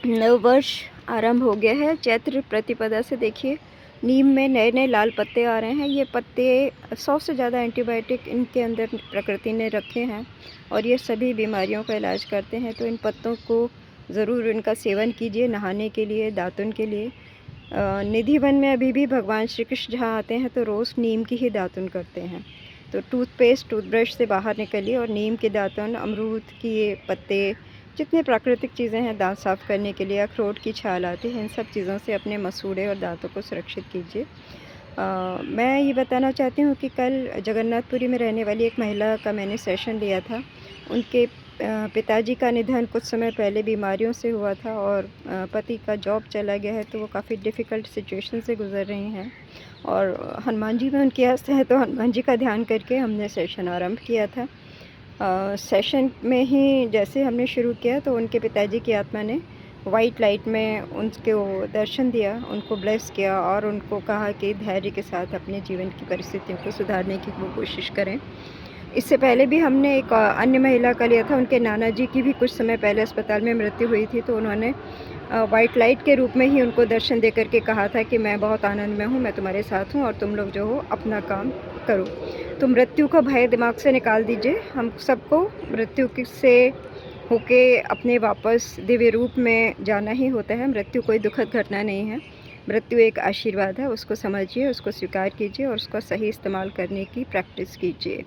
नववर्ष आरंभ हो गया है। चैत्र प्रतिपदा से देखिए नीम में नए नए लाल पत्ते आ रहे हैं। ये पत्ते 100 से ज़्यादा एंटीबायोटिक इनके अंदर प्रकृति ने रखे हैं और ये सभी बीमारियों का इलाज करते हैं। तो इन पत्तों को ज़रूर इनका सेवन कीजिए नहाने के लिए, दातुन के लिए। निधि वन में अभी भी भगवान श्री कृष्ण जहाँ आते हैं तो रोज़ नीम की ही दातुन करते हैं। तो टूथपेस्ट, टूथब्रश से बाहर निकलिए और नीम के दातुन, अमरूद के पत्ते, जितने प्राकृतिक चीज़ें हैं दांत साफ़ करने के लिए, अखरोट की छाल आती है, इन सब चीज़ों से अपने मसूड़े और दांतों को सुरक्षित कीजिए। मैं ये बताना चाहती हूँ कि कल जगन्नाथपुरी में रहने वाली एक महिला का मैंने सेशन लिया था। उनके पिताजी का निधन कुछ समय पहले बीमारियों से हुआ था और पति का जॉब चला गया है, तो वो काफ़ी डिफ़िकल्ट सिचुएशन से गुज़र रही हैं और हनुमान जी में उनकी आस्था है, तो हनुमान जी का ध्यान करके हमने सेशन आरंभ किया था। सेशन में ही जैसे हमने शुरू किया तो उनके पिताजी की आत्मा ने वाइट लाइट में उनको दर्शन दिया, उनको ब्लेस किया और उनको कहा कि धैर्य के साथ अपने जीवन की परिस्थितियों को सुधारने की वो कोशिश करें। इससे पहले भी हमने एक अन्य महिला का लिया था। उनके नाना जी की भी कुछ समय पहले अस्पताल में मृत्यु हुई थी, तो उन्होंने वाइट लाइट के रूप में ही उनको दर्शन दे कर के कहा था कि मैं बहुत आनंद में हूँ, मैं तुम्हारे साथ हूँ और तुम लोग जो हो अपना काम करो। तो मृत्यु का भय दिमाग से निकाल दीजिए। हम सबको मृत्यु से होके अपने वापस दिव्य रूप में जाना ही होता है। मृत्यु कोई दुखद घटना नहीं है। मृत्यु एक आशीर्वाद है, उसको समझिए, उसको स्वीकार कीजिए और उसका सही इस्तेमाल करने की प्रैक्टिस कीजिए।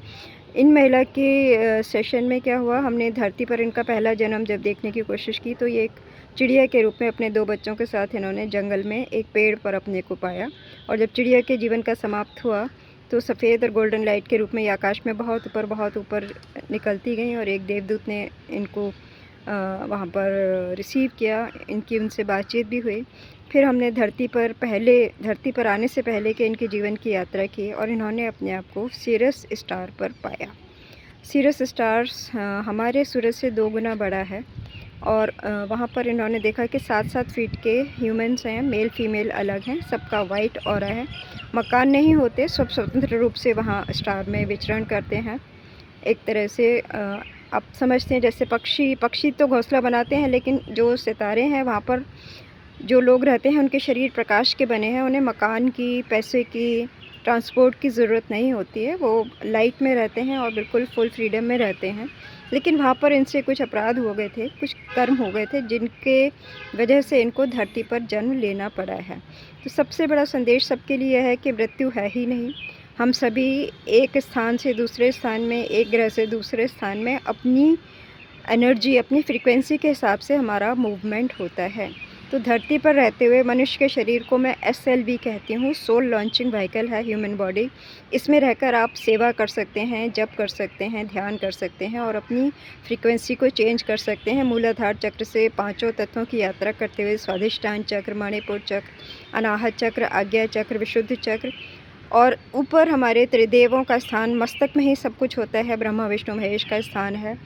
इन महिला के सेशन में क्या हुआ, हमने धरती पर इनका पहला जन्म जब देखने की कोशिश की तो ये एक चिड़िया के रूप में अपने 2 बच्चों के साथ इन्होंने जंगल में एक पेड़ पर अपने को पाया और जब चिड़िया के जीवन का समाप्त हुआ तो सफ़ेद और गोल्डन लाइट के रूप में ये आकाश में बहुत ऊपर निकलती गईं और एक देवदूत ने इनको वहाँ पर रिसीव किया। इनकी उनसे बातचीत भी हुई। फिर हमने धरती पर आने से पहले के इनके जीवन की यात्रा की और इन्होंने अपने आप को सिरस स्टार पर पाया। सिरस स्टार्स हमारे सूरज से 2 गुना बड़ा है और वहाँ पर इन्होंने देखा कि 7-7 फीट के ह्यूमन्स हैं, मेल फीमेल अलग हैं, सबका वाइट ऑरा है। मकान नहीं होते, सब स्वतंत्र रूप से वहाँ स्टार में विचरण करते हैं। एक तरह से आप समझते हैं जैसे पक्षी तो घोंसला बनाते हैं, लेकिन जो सितारे हैं वहाँ पर जो लोग रहते हैं उनके शरीर प्रकाश के बने हैं। उन्हें मकान की, पैसे की, ट्रांसपोर्ट की ज़रूरत नहीं होती है। वो लाइट में रहते हैं और बिल्कुल फुल फ्रीडम में रहते हैं। लेकिन वहाँ पर इनसे कुछ अपराध हो गए थे, कुछ कर्म हो गए थे जिनके वजह से इनको धरती पर जन्म लेना पड़ा है। तो सबसे बड़ा संदेश सबके लिए है कि मृत्यु है ही नहीं। हम सभी एक स्थान से दूसरे स्थान में, एक ग्रह से दूसरे स्थान में अपनी एनर्जी, अपनी फ्रीक्वेंसी के हिसाब से हमारा मूवमेंट होता है। तो धरती पर रहते हुए मनुष्य के शरीर को मैं SLV कहती हूँ, सोल लॉन्चिंग व्हीकल है ह्यूमन बॉडी। इसमें रहकर आप सेवा कर सकते हैं, जप कर सकते हैं, ध्यान कर सकते हैं और अपनी फ्रीक्वेंसी को चेंज कर सकते हैं। मूलाधार चक्र से 5 तत्वों की यात्रा करते हुए स्वाधिष्ठान चक्र, मणिपुर चक्र, अनाहत चक्र, आज्ञा चक्र, विशुद्ध चक्र और ऊपर हमारे त्रिदेवों का स्थान, मस्तक में ही सब कुछ होता है। ब्रह्मा विष्णु महेश का स्थान है,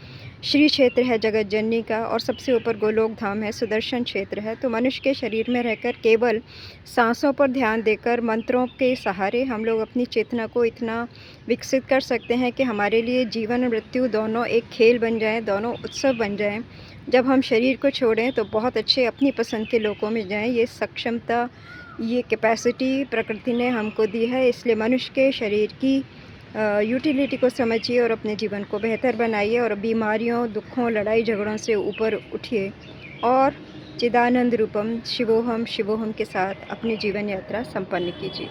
श्री क्षेत्र है जगत जननी का और सबसे ऊपर गोलोक धाम है, सुदर्शन क्षेत्र है। तो मनुष्य के शरीर में रहकर केवल सांसों पर ध्यान देकर मंत्रों के सहारे हम लोग अपनी चेतना को इतना विकसित कर सकते हैं कि हमारे लिए जीवन और मृत्यु दोनों एक खेल बन जाएं, दोनों उत्सव बन जाएं। जब हम शरीर को छोड़ें तो बहुत अच्छे अपनी पसंद के लोगों में जाएं। ये सक्षमता, ये कैपेसिटी प्रकृति ने हमको दी है। इसलिए मनुष्य के शरीर की यूटिलिटी को समझिए और अपने जीवन को बेहतर बनाइए और बीमारियों, दुखों, लड़ाई झगड़ों से ऊपर उठिए और चिदानंद रूपम शिवोहम शिवोहम के साथ अपनी जीवन यात्रा संपन्न कीजिए।